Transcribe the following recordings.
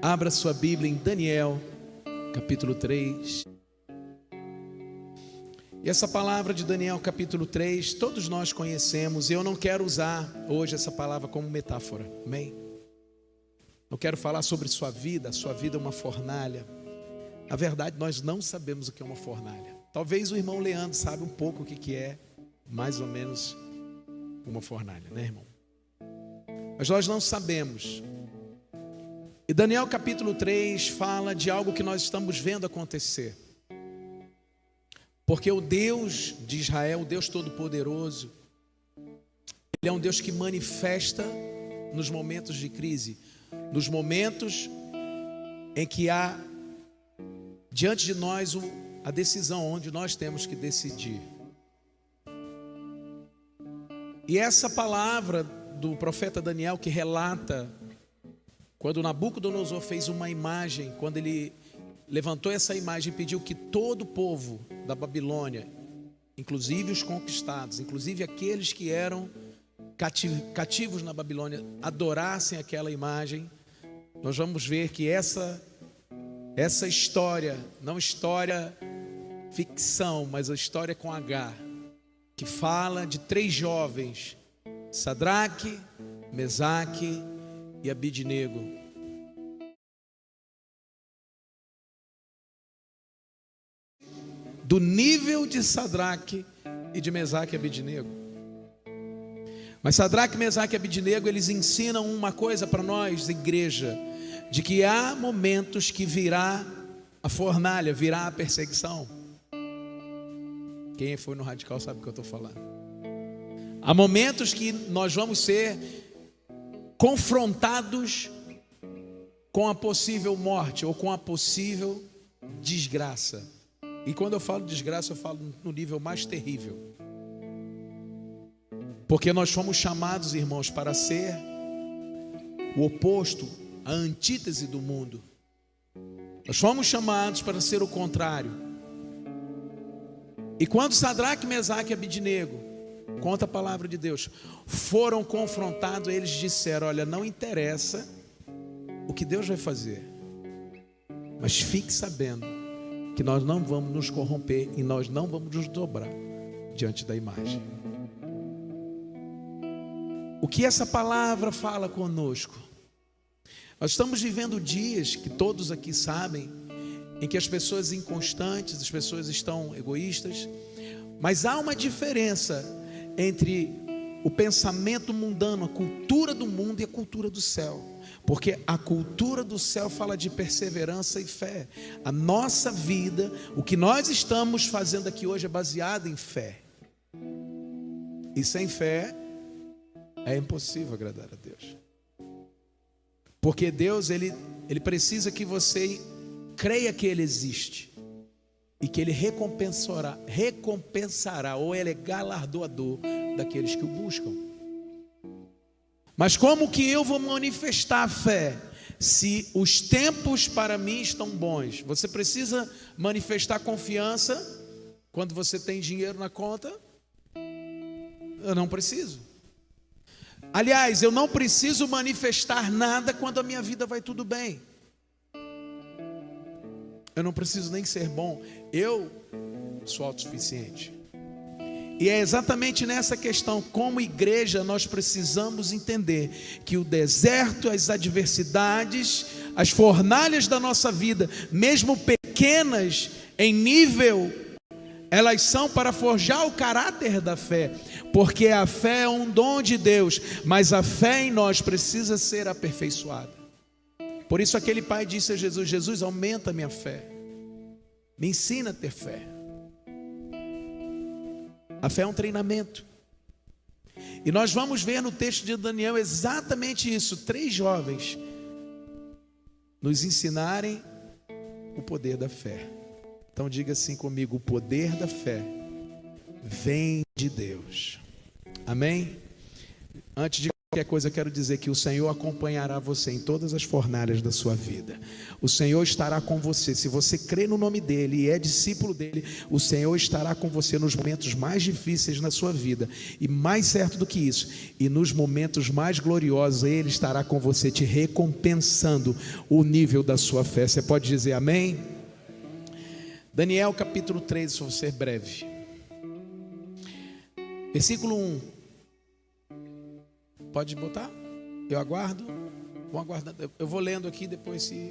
Abra sua Bíblia em Daniel, capítulo 3. E essa palavra de Daniel, capítulo 3, todos nós conhecemos. E eu não quero usar hoje essa palavra como metáfora, amém? Eu quero falar sobre sua vida. A sua vida é uma fornalha. Na verdade, nós não sabemos o que é uma fornalha. Talvez o irmão Leandro saiba um pouco o que é, mais ou menos, uma fornalha, né, irmão? Mas nós não sabemos. E Daniel capítulo 3 fala de algo que nós estamos vendo acontecer. Porque o Deus de Israel, o Deus Todo-Poderoso, Ele é um Deus que manifesta nos momentos de crise, nos momentos em que há diante de nós a decisão, onde nós temos que decidir. E essa palavra do profeta Daniel que relata quando Nabucodonosor fez uma imagem, quando ele levantou essa imagem e pediu que todo o povo da Babilônia, inclusive os conquistados, inclusive aqueles que eram cativos na Babilônia, adorassem aquela imagem, nós vamos ver que essa história, não história ficção, mas a história com H, que fala de 3 jovens, Sadraque, Mesaque e Abidnego. Do nível de Sadraque e de Mesaque e Abidnego. Mas Sadraque, Mesaque e Abidnego, eles ensinam uma coisa para nós, igreja, de que há momentos que virá a fornalha, virá a perseguição. Quem foi no Radical sabe o que eu estou falando. Há momentos que nós vamos ser confrontados com a possível morte ou com a possível desgraça. E quando eu falo desgraça, eu falo no nível mais terrível. Porque nós fomos chamados, irmãos, para ser o oposto, a antítese do mundo. Nós fomos chamados para ser o contrário. E quando Sadraque, Mesaque e Abidnego, conta a palavra de Deus, foram confrontados, eles disseram: olha, não interessa o que Deus vai fazer, mas fique sabendo que nós não vamos nos corromper e nós não vamos nos dobrar diante da imagem. O que essa palavra fala conosco? Nós estamos vivendo dias que todos aqui sabem, em que as pessoas inconstantes, as pessoas estão egoístas, mas há uma diferença entre o pensamento mundano, a cultura do mundo e a cultura do céu. Porque a cultura do céu fala de perseverança e fé. A nossa vida, o que nós estamos fazendo aqui hoje é baseado em fé. E sem fé é impossível agradar a Deus. Porque Deus, Ele precisa que você creia que Ele existe. E que Ele recompensará, ou Ele é galardoador daqueles que o buscam. Mas como que eu vou manifestar a fé se os tempos para mim estão bons? Você precisa manifestar confiança quando você tem dinheiro na conta? Eu não preciso. Aliás, eu não preciso manifestar nada quando a minha vida vai tudo bem. Eu não preciso nem ser bom. Eu sou autossuficiente. E é exatamente nessa questão, como igreja, nós precisamos entender que o deserto, as adversidades, as fornalhas da nossa vida, mesmo pequenas em nível, elas são para forjar o caráter da fé. Porque a fé é um dom de Deus, mas a fé em nós precisa ser aperfeiçoada. Por isso aquele pai disse a Jesus: Jesus, aumenta a minha fé, me ensina a ter fé. A fé é um treinamento. E nós vamos ver no texto de Daniel exatamente isso. 3 jovens nos ensinarem o poder da fé. Então diga assim comigo: o poder da fé vem de Deus. Amém? Antes de qualquer coisa, eu quero dizer que o Senhor acompanhará você em todas as fornalhas da sua vida. O Senhor estará com você. Se você crê no nome dEle e é discípulo dEle, o Senhor estará com você nos momentos mais difíceis na sua vida. E mais certo do que isso, e nos momentos mais gloriosos, Ele estará com você, te recompensando o nível da sua fé. Você pode dizer amém? Daniel capítulo 13, vou ser breve. Versículo 1. Pode botar? Eu aguardo. Vou aguardar. Eu vou lendo aqui, depois se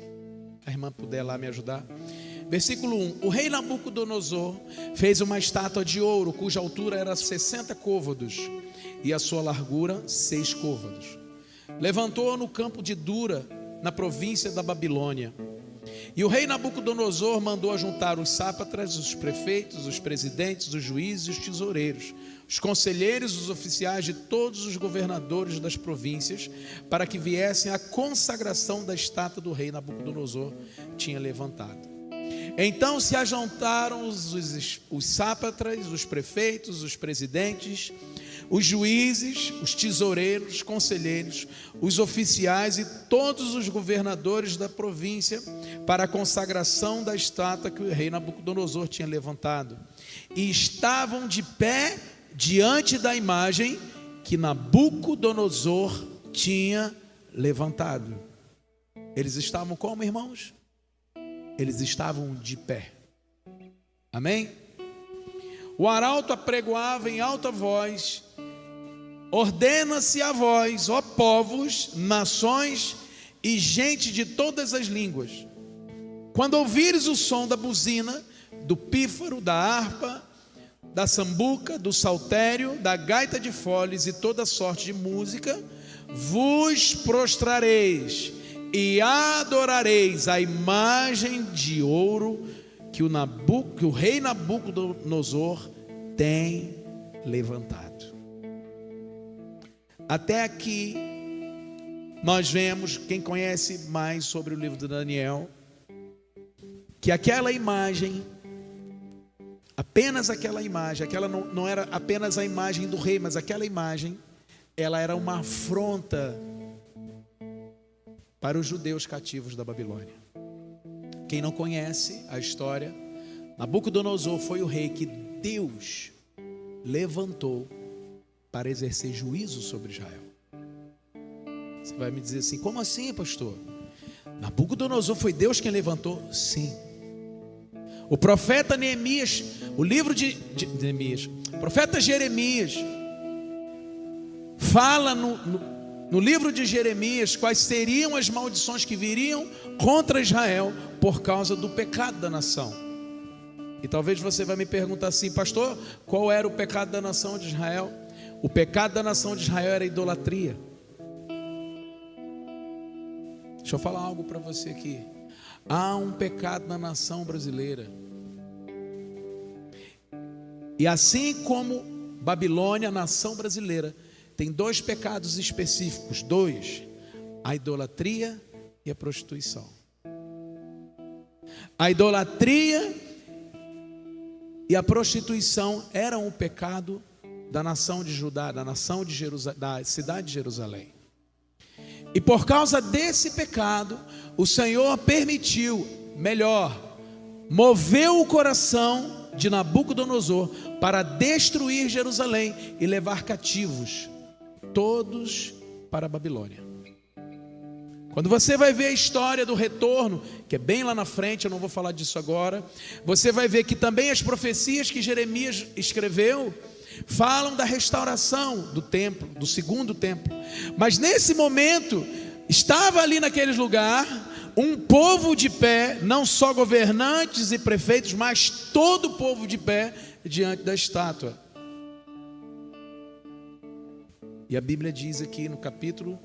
a irmã puder lá me ajudar. Versículo 1. O rei Nabucodonosor fez uma estátua de ouro, cuja altura era 60 côvados e a sua largura 6 côvados. Levantou-a no campo de Dura, na província da Babilônia. E o rei Nabucodonosor mandou ajuntar os sátrapas, os prefeitos, os presidentes, os juízes e os tesoureiros, os conselheiros, os oficiais de todos os governadores das províncias, para que viessem à consagração da estátua do rei Nabucodonosor tinha levantado. Então se ajuntaram os sátrapas, os prefeitos, os presidentes, os juízes, os tesoureiros, os conselheiros, os oficiais e todos os governadores da província para a consagração da estátua que o rei Nabucodonosor tinha levantado. E estavam de pé diante da imagem que Nabucodonosor tinha levantado. Eles estavam como, irmãos? Eles estavam de pé. Amém? O arauto apregoava em alta voz: ordena-se a vós, ó povos, nações e gente de todas as línguas, quando ouvires o som da buzina, do pífaro, da harpa, da sambuca, do saltério, da gaita de foles e toda sorte de música, vos prostrareis e adorareis a imagem de ouro que o rei Nabucodonosor tem levantado. Até aqui nós vemos, quem conhece mais sobre o livro de Daniel, que aquela imagem, apenas aquela imagem, aquela não era apenas a imagem do rei, mas aquela imagem, ela era uma afronta para os judeus cativos da Babilônia. Quem não conhece a história, Nabucodonosor foi o rei que Deus levantou para exercer juízo sobre Israel. Você vai me dizer assim: como assim, pastor? Nabucodonosor foi Deus quem levantou? Sim. O profeta Neemias, o livro de Neemias, o profeta Jeremias fala no livro de Jeremias quais seriam as maldições que viriam contra Israel por causa do pecado da nação. E talvez você vai me perguntar assim: pastor, qual era o pecado da nação de Israel? O pecado da nação de Israel era a idolatria. Deixa eu falar algo para você aqui. Há um pecado na nação brasileira. E assim como Babilônia, a nação brasileira tem 2 pecados específicos, 2: a idolatria e a prostituição. A idolatria e a prostituição eram o pecado da nação de Judá, da nação de Jerusalém, da cidade de Jerusalém. E por causa desse pecado, o Senhor permitiu, moveu o coração de Nabucodonosor para destruir Jerusalém e levar cativos todos para a Babilônia. Quando você vai ver a história do retorno, que é bem lá na frente, eu não vou falar disso agora, você vai ver que também as profecias que Jeremias escreveu falam da restauração do templo, do segundo templo. Mas nesse momento, estava ali naquele lugar um povo de pé, não só governantes e prefeitos, mas todo o povo de pé diante da estátua. E a Bíblia diz aqui no capítulo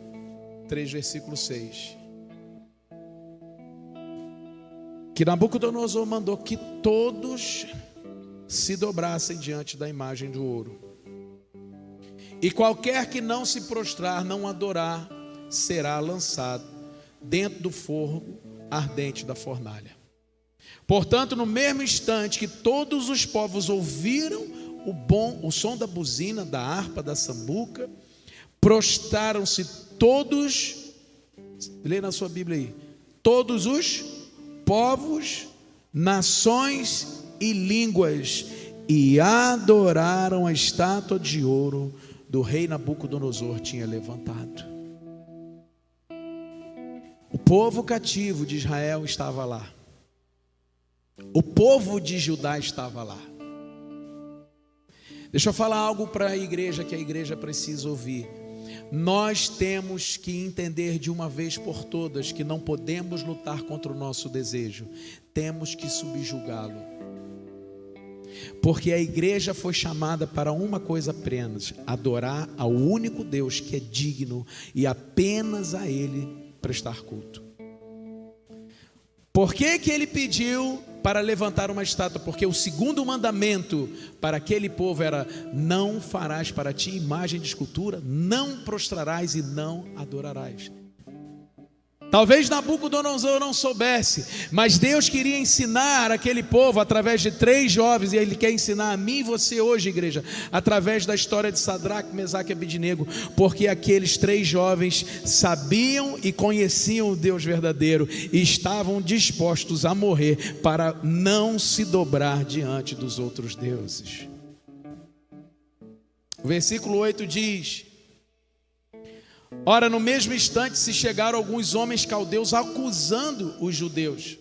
3, versículo 6, que Nabucodonosor mandou que todos se dobrassem diante da imagem do ouro, e qualquer que não se prostrar, não adorar, será lançado dentro do fogo ardente da fornalha. Portanto, no mesmo instante que todos os povos ouviram o som da buzina, da harpa, da sambuca, prostraram-se todos, lê na sua Bíblia aí, todos os povos, nações e línguas, e adoraram a estátua de ouro do rei Nabucodonosor tinha levantado. O povo cativo de Israel estava lá. O povo de Judá estava lá. Deixa eu falar algo para a igreja que a igreja precisa ouvir. Nós temos que entender de uma vez por todas que não podemos lutar contra o nosso desejo. Temos que subjugá-lo. Porque a igreja foi chamada para uma coisa apenas: adorar ao único Deus que é digno e apenas a Ele prestar culto. Por que que ele pediu para levantar uma estátua? Porque o segundo mandamento para aquele povo era: não farás para ti imagem de escultura, não prostrarás e não adorarás. Talvez Nabucodonosor não soubesse, mas Deus queria ensinar aquele povo através de 3 jovens, e Ele quer ensinar a mim e você hoje, igreja, através da história de Sadraque, Mesaque e Abidnego, porque aqueles 3 jovens sabiam e conheciam o Deus verdadeiro e estavam dispostos a morrer para não se dobrar diante dos outros deuses. O versículo 8 diz: ora, no mesmo instante se chegaram alguns homens caldeus acusando os judeus,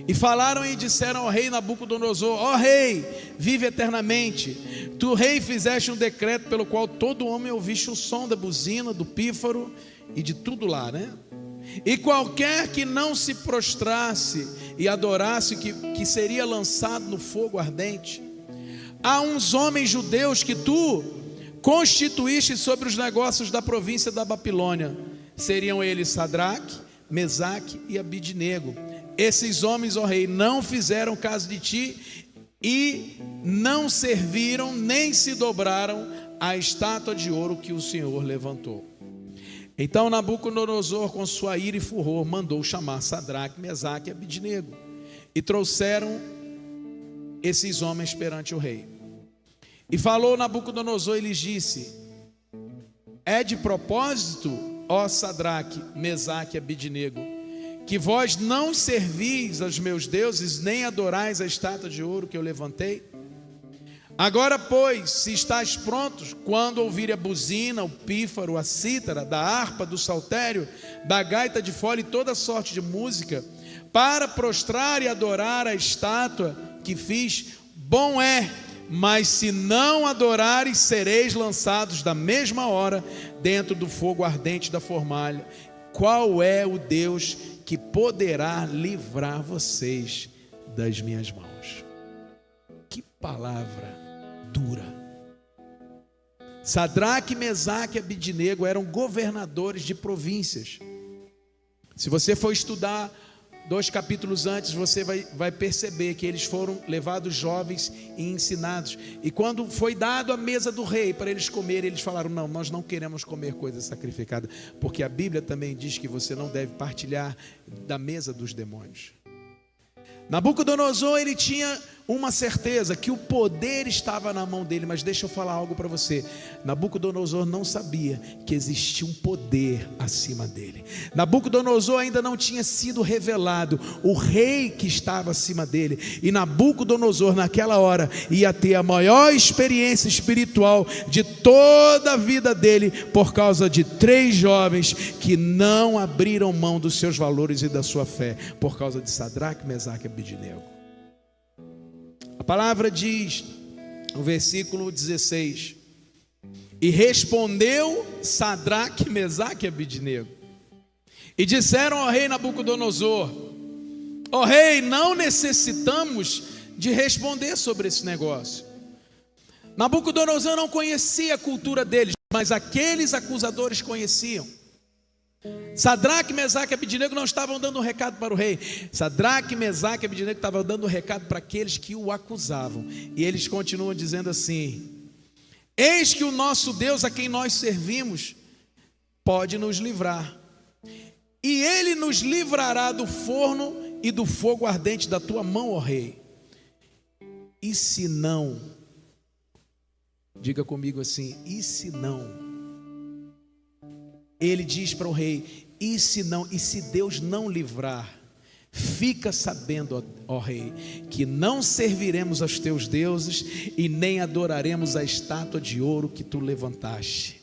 e falaram e disseram ao rei Nabucodonosor: ó rei, vive eternamente. Tu, rei, fizeste um decreto pelo qual todo homem ouviste o som da buzina, do pífaro e de tudo lá, né? E qualquer que não se prostrasse e adorasse, que seria lançado no fogo ardente. Há uns homens judeus que tu constituíste sobre os negócios da província da Babilônia. Seriam eles Sadraque, Mesaque e Abidnego. Esses homens, ó rei, não fizeram caso de ti e não serviram nem se dobraram à estátua de ouro que o Senhor levantou. Então Nabucodonosor, com sua ira e furor, mandou chamar Sadraque, Mesaque e Abidnego, e trouxeram esses homens perante o rei. E falou Nabucodonosor e lhes disse: é de propósito, ó Sadraque, Mesaque e Abidnego, que vós não servis aos meus deuses, nem adorais a estátua de ouro que eu levantei? Agora, pois, se estáis prontos, quando ouvirem a buzina, o pífaro, a cítara, da harpa, do saltério, da gaita de fole e toda sorte de música, para prostrar e adorar a estátua que fiz, bom é. Mas se não adorares, sereis lançados da mesma hora dentro do fogo ardente da fornalha. Qual é o Deus que poderá livrar vocês das minhas mãos? Que palavra dura. Sadraque, Mesaque e Abidnego eram governadores de províncias. Se você for estudar 2 capítulos antes, você vai perceber que eles foram levados jovens e ensinados. E quando foi dado a mesa do rei para eles comerem, eles falaram: não, nós não queremos comer coisa sacrificada, porque a Bíblia também diz que você não deve partilhar da mesa dos demônios. Nabucodonosor, ele tinha uma certeza, que o poder estava na mão dele. Mas deixa eu falar algo para você: Nabucodonosor não sabia que existia um poder acima dele. Nabucodonosor ainda não tinha sido revelado o rei que estava acima dele. E Nabucodonosor naquela hora ia ter a maior experiência espiritual de toda a vida dele, por causa de 3 jovens que não abriram mão dos seus valores e da sua fé, por causa de Sadraque, Mesaque e Abidnego. A palavra diz, no versículo 16: e respondeu Sadraque, Mesaque e Abidnego, e disseram ao rei Nabucodonosor: ó rei, não necessitamos de responder sobre esse negócio. Nabucodonosor não conhecia a cultura deles, mas aqueles acusadores conheciam. Sadraque, Mesaque e Abidnego não estavam dando um recado para o rei. Sadraque, Mesaque e Abidnego estavam dando um recado para aqueles que o acusavam. E eles continuam dizendo assim: eis que o nosso Deus, a quem nós servimos, pode nos livrar, e Ele nos livrará do forno e do fogo ardente da tua mão, ó rei. E se não, diga comigo assim: e se não? ele diz para o rei: e se Deus não livrar, fica sabendo, ó rei, que não serviremos aos teus deuses e nem adoraremos a estátua de ouro que tu levantaste.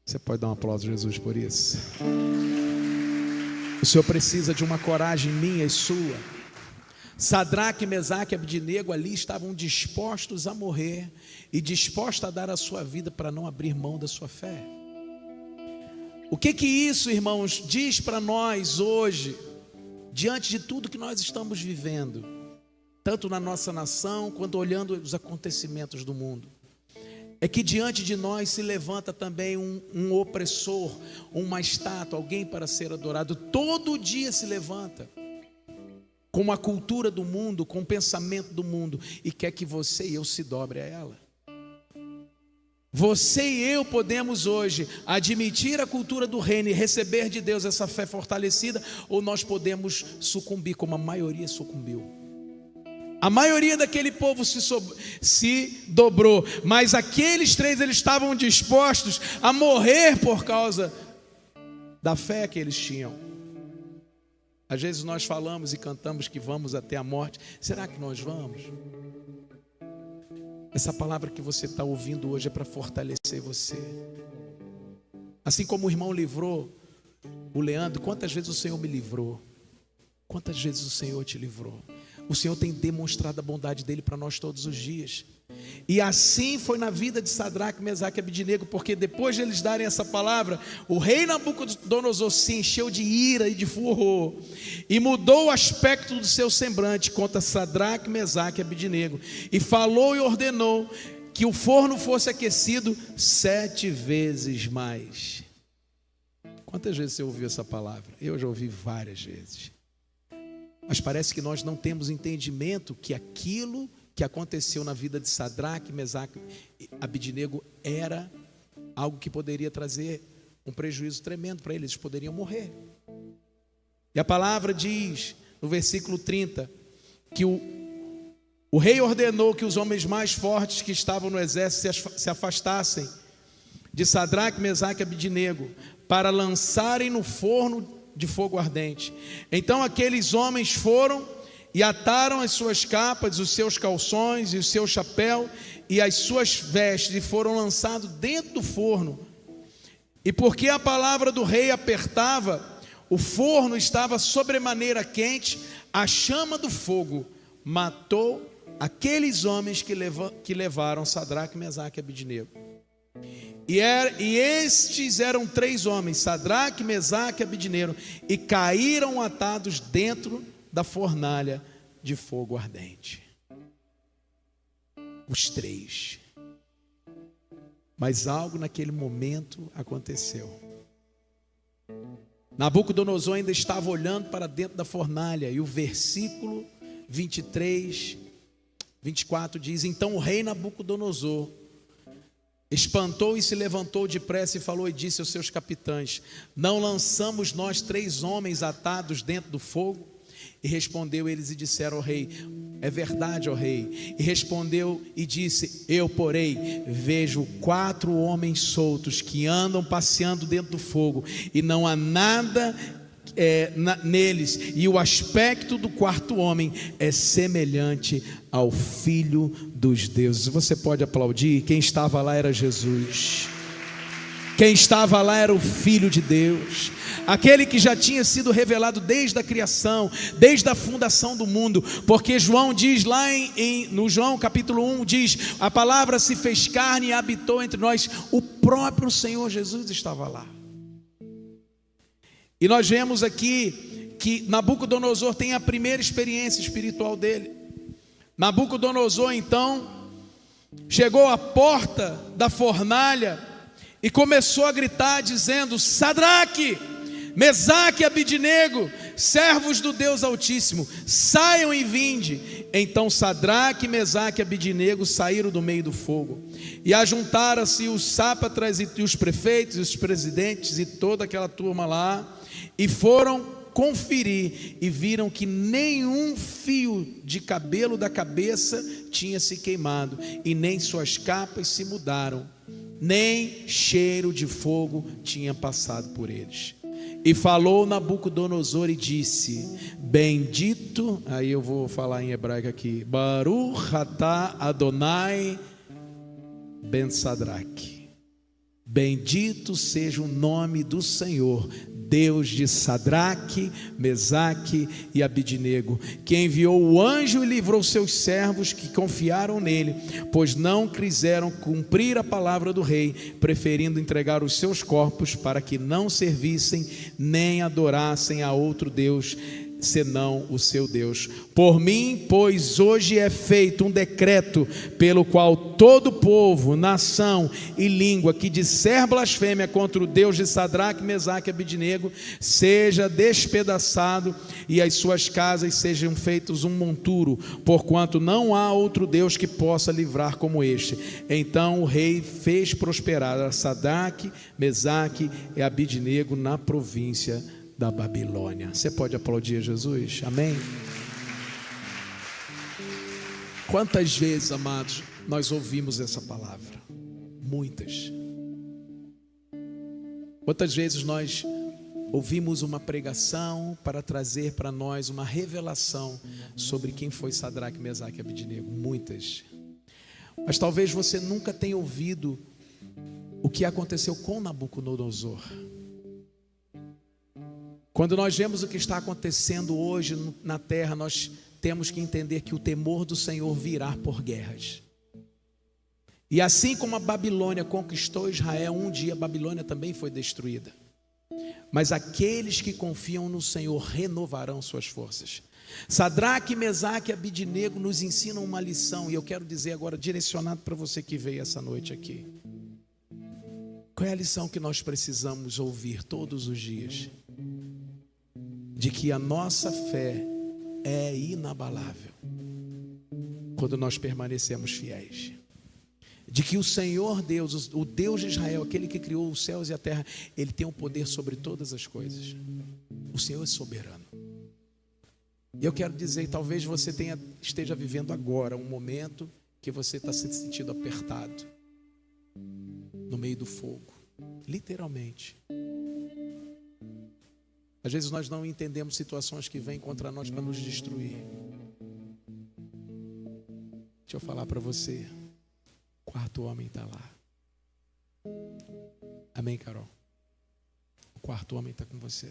Você pode dar um aplauso a Jesus por isso? O Senhor precisa de uma coragem minha e sua. Sadraque, Mesaque e Abdinego ali estavam dispostos a morrer e dispostos a dar a sua vida para não abrir mão da sua fé. O que isso, irmãos, diz para nós hoje, diante de tudo que nós estamos vivendo, tanto na nossa nação, quanto olhando os acontecimentos do mundo? É que diante de nós se levanta também um opressor, uma estátua, alguém para ser adorado. Todo dia se levanta com a cultura do mundo, com o pensamento do mundo, e quer que você e eu se dobre a ela. Você e eu podemos hoje admitir a cultura do reino e receber de Deus essa fé fortalecida, ou nós podemos sucumbir como a maioria sucumbiu. A maioria daquele povo se dobrou, mas aqueles 3, eles estavam dispostos a morrer por causa da fé que eles tinham. Às vezes nós falamos e cantamos que vamos até a morte. Será que nós vamos? Essa palavra que você está ouvindo hoje é para fortalecer você. Assim como o irmão livrou o Leandro, quantas vezes o Senhor me livrou? Quantas vezes o Senhor te livrou? O Senhor tem demonstrado a bondade dele para nós todos os dias. E assim foi na vida de Sadraque, Mesaque e Abdinego, porque depois de eles darem essa palavra, o rei Nabucodonosor se encheu de ira e de furor, e mudou o aspecto do seu semblante contra Sadraque, Mesaque e Abdinego, e falou e ordenou que o forno fosse aquecido 7 vezes mais. Quantas vezes você ouviu essa palavra? Eu já ouvi várias vezes. Mas parece que nós não temos entendimento que aquilo que aconteceu na vida de Sadraque, Mesaque e Abdinego era algo que poderia trazer um prejuízo tremendo para eles. Eles poderiam morrer. E a palavra diz no versículo 30 que o rei ordenou que os homens mais fortes que estavam no exército se afastassem de Sadraque, Mesaque e Abdinego para lançarem no forno de fogo ardente. Então aqueles homens foram e ataram as suas capas, os seus calções e o seu chapéu e as suas vestes, e foram lançados dentro do forno. E porque a palavra do rei apertava, o forno estava sobremaneira quente, a chama do fogo matou aqueles homens que levaram Sadraque, Mesaque e Abdinego. E estes eram 3 homens, Sadraque, Mesaque e Abdinego, e caíram atados dentro da fornalha de fogo ardente. Os 3. Mas algo naquele momento aconteceu. Nabucodonosor ainda estava olhando para dentro da fornalha, e o versículo 23, 24 diz: então o rei Nabucodonosor espantou e se levantou depressa e falou e disse aos seus capitães: não lançamos nós 3 homens atados dentro do fogo? E respondeu eles e disseram ao rei: é verdade, ó rei. E respondeu e disse: eu, porém, vejo 4 homens soltos que andam passeando dentro do fogo, e não há nada neles, e o aspecto do 4º homem é semelhante ao Filho dos deuses. Você pode aplaudir. Quem estava lá era Jesus. Quem estava lá era o Filho de Deus, aquele que já tinha sido revelado desde a criação, desde a fundação do mundo, porque João diz lá no João capítulo 1, diz: a palavra se fez carne e habitou entre nós. O próprio Senhor Jesus estava lá. E nós vemos aqui que Nabucodonosor tem a primeira experiência espiritual dele. Nabucodonosor então chegou à porta da fornalha e começou a gritar dizendo: Sadraque, Mesaque e Abdinego, servos do Deus Altíssimo, saiam e vinde. Então Sadraque, Mesaque e Abdinego saíram do meio do fogo, e ajuntaram-se os sátrapas e os prefeitos, e os presidentes e toda aquela turma lá, e foram conferir, e viram que nenhum fio de cabelo da cabeça tinha se queimado, e nem suas capas se mudaram. nem cheiro de fogo tinha passado por eles. E falou Nabucodonosor e disse: bendito, aí eu vou falar em hebraico aqui, Baruch atah Adonai ben Sadraque, bendito seja o nome do Senhor, Deus de Sadraque, Mesaque e Abidnego, que enviou o anjo e livrou seus servos que confiaram nele, pois não quiseram cumprir a palavra do rei, preferindo entregar os seus corpos para que não servissem nem adorassem a outro Deus senão o seu Deus. Por mim, pois hoje é feito um decreto pelo qual todo povo, nação e língua que disser blasfêmia contra o Deus de Sadraque, Mesaque e Abidnego seja despedaçado e as suas casas sejam feitos um monturo, porquanto não há outro Deus que possa livrar como este. Então o rei fez prosperar a Sadraque, Mesaque e Abidnego na província da Babilônia. Você pode aplaudir Jesus? Amém? Quantas vezes, amados, nós ouvimos essa palavra? Muitas. Quantas vezes nós ouvimos uma pregação para trazer para nós uma revelação sobre quem foi Sadraque, Mesaque e Abidnego? Muitas. Mas talvez você nunca tenha ouvido o que aconteceu com Nabucodonosor. Quando nós vemos o que está acontecendo hoje na terra, nós temos que entender que o temor do Senhor virá por guerras. E assim como a Babilônia conquistou Israel, um dia a Babilônia também foi destruída. Mas aqueles que confiam no Senhor renovarão suas forças. Sadraque, Mesaque e Abidnego nos ensinam uma lição, e eu quero dizer agora, direcionado para você que veio essa noite aqui. Qual é a lição que nós precisamos ouvir todos os dias? De que a nossa fé é inabalável quando nós permanecemos fiéis. De que o Senhor Deus, o Deus de Israel, aquele que criou os céus e a terra, Ele tem o poder sobre todas as coisas. O Senhor é soberano. E eu quero dizer, talvez você esteja vivendo agora um momento que você está se sentindo apertado no meio do fogo, literalmente. Às vezes nós não entendemos situações que vêm contra nós para nos destruir. Deixa eu falar para você. O quarto homem está lá. Amém, Carol? O quarto homem está com você.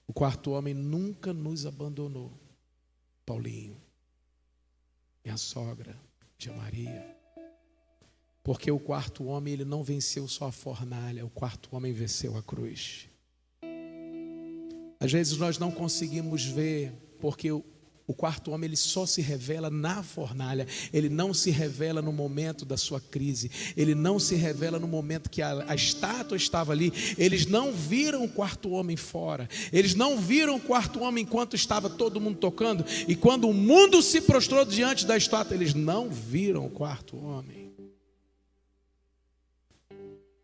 O quarto homem nunca nos abandonou. Paulinho, minha sogra, tia Maria. Porque o quarto homem, ele não venceu só a fornalha. O quarto homem venceu a cruz. Às vezes nós não conseguimos ver, porque o quarto homem ele só se revela na fornalha. Ele não se revela no momento da sua crise. Ele não se revela no momento que a estátua estava ali. Eles não viram o quarto homem fora. Eles não viram o quarto homem enquanto estava todo mundo tocando. E quando o mundo se prostrou diante da estátua, eles não viram o quarto homem.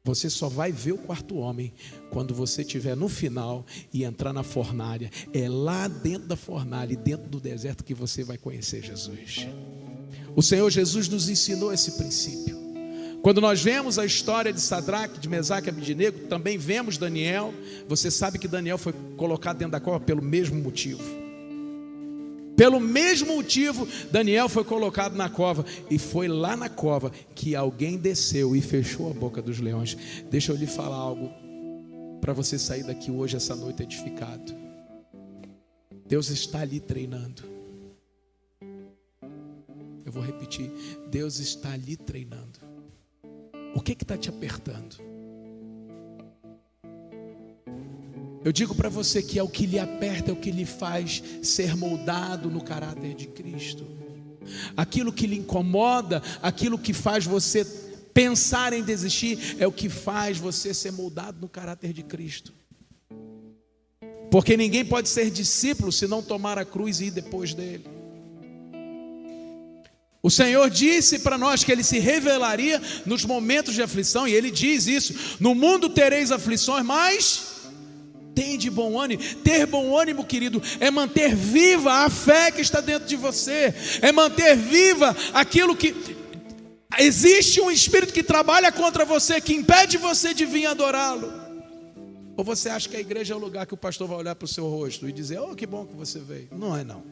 Você só vai ver o quarto homem quando você estiver no final e entrar na fornalha. É lá dentro da fornalha e dentro do deserto que você vai conhecer Jesus. O Senhor Jesus nos ensinou esse princípio. Quando nós vemos a história de Sadraque, de Mesaque e Abidnego, também vemos Daniel. Você sabe que Daniel foi colocado dentro da cova pelo mesmo motivo. Pelo mesmo motivo, Daniel foi colocado na cova. E foi lá na cova que alguém desceu e fechou a boca dos leões. Deixa eu lhe falar algo para você sair daqui hoje, essa noite, edificado. Deus está ali treinando. Eu vou repetir. Deus está ali treinando. O que está te apertando? Eu digo para você que é o que lhe aperta, é o que lhe faz ser moldado no caráter de Cristo. Aquilo que lhe incomoda, aquilo que faz você pensar em desistir, é o que faz você ser moldado no caráter de Cristo. Porque ninguém pode ser discípulo se não tomar a cruz e ir depois dele. O Senhor disse para nós que Ele se revelaria nos momentos de aflição, e Ele diz isso: no mundo tereis aflições, mas tende bom ânimo. Ter bom ânimo, querido, é manter viva a fé que está dentro de você, é manter viva aquilo que... Existe um espírito que trabalha contra você, que impede você de vir adorá-lo? Ou você acha que a igreja é o lugar que o pastor vai olhar para o seu rosto e dizer: oh, que bom que você veio? Não é não.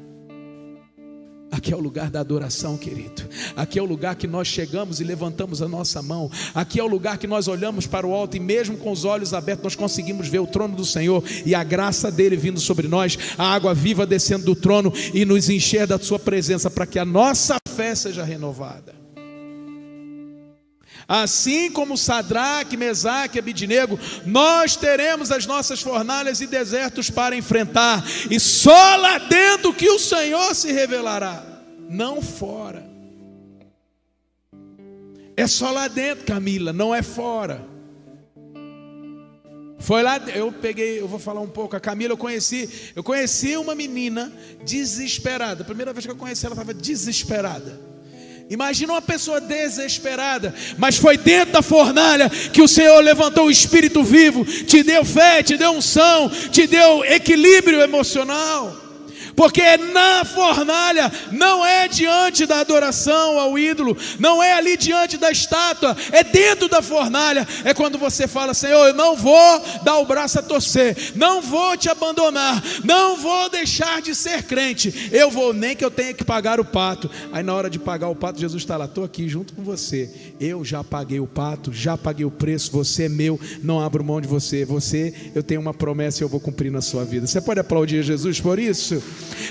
Aqui é o lugar da adoração, querido. Aqui é o lugar que nós chegamos e levantamos a nossa mão. Aqui é o lugar que nós olhamos para o alto e mesmo com os olhos abertos nós conseguimos ver o trono do Senhor e a graça dele vindo sobre nós, a água viva descendo do trono e nos encher da sua presença, para que a nossa fé seja renovada. Assim como Sadraque, Mesaque e Abidnego, nós teremos as nossas fornalhas e desertos para enfrentar, e só lá dentro que o Senhor se revelará, não fora. É só lá dentro, Camila, não é fora. Foi lá, eu vou falar um pouco. A Camila eu conheci uma menina desesperada. A primeira vez que eu conheci ela estava desesperada. Imagina uma pessoa desesperada, mas foi dentro da fornalha que o Senhor levantou o Espírito vivo, te deu fé, te deu unção, te deu equilíbrio emocional. Porque na fornalha, não é diante da adoração ao ídolo, não é ali diante da estátua, é dentro da fornalha. É quando você fala: Senhor, eu não vou dar o braço a torcer, não vou te abandonar, não vou deixar de ser crente, eu vou, nem que eu tenha que pagar o pato. Aí na hora de pagar o pato, Jesus está lá: estou aqui junto com você, eu já paguei o pato, já paguei o preço, você é meu, não abro mão de você, eu tenho uma promessa e eu vou cumprir na sua vida. Você pode aplaudir Jesus por isso?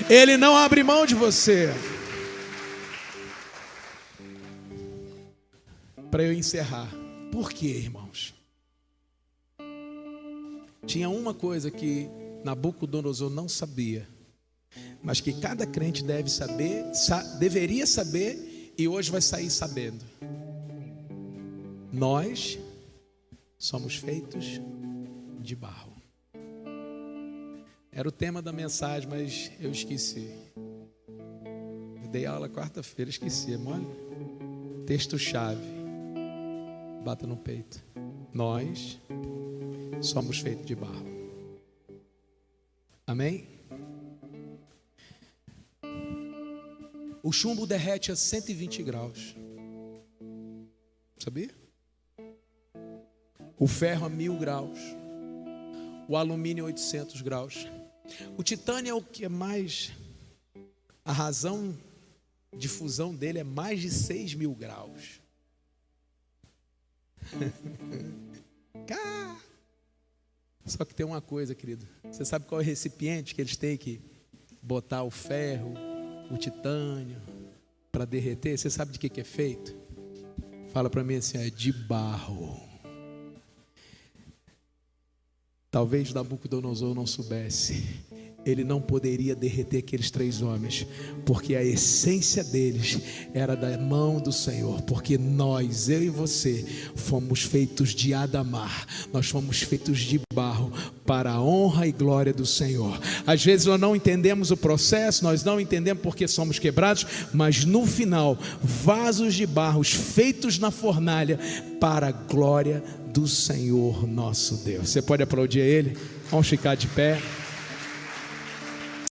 Ele não abre mão de você. Para eu encerrar, por quê, irmãos? Tinha uma coisa que Nabucodonosor não sabia, mas que cada crente deve saber, deveria saber, e hoje vai sair sabendo. Nós somos feitos de barro. Era o tema da mensagem, mas eu esqueci. Eu dei aula quarta-feira, esqueci, é mole? Texto-chave. Bata no peito. Nós somos feitos de barro. Amém? O chumbo derrete a 120 graus. Sabia? O ferro a 1000 graus. O alumínio a 800 graus. O titânio é o que é mais... A razão de fusão dele é mais de 6.000 graus. Só que tem uma coisa, querido. Você sabe qual é o recipiente que eles têm que botar o ferro, o titânio, para derreter? Você sabe de que é feito? Fala para mim assim: é de barro. Talvez Nabucodonosor não soubesse, ele não poderia derreter aqueles 3 homens, porque a essência deles era da mão do Senhor. Porque nós, eu e você, fomos feitos de Adamar, nós fomos feitos de barro, para a honra e glória do Senhor. Às vezes nós não entendemos o processo, nós não entendemos porque somos quebrados, mas no final, vasos de barro feitos na fornalha, para a glória do Senhor nosso Deus. Você pode aplaudir a Ele? Vamos ficar de pé.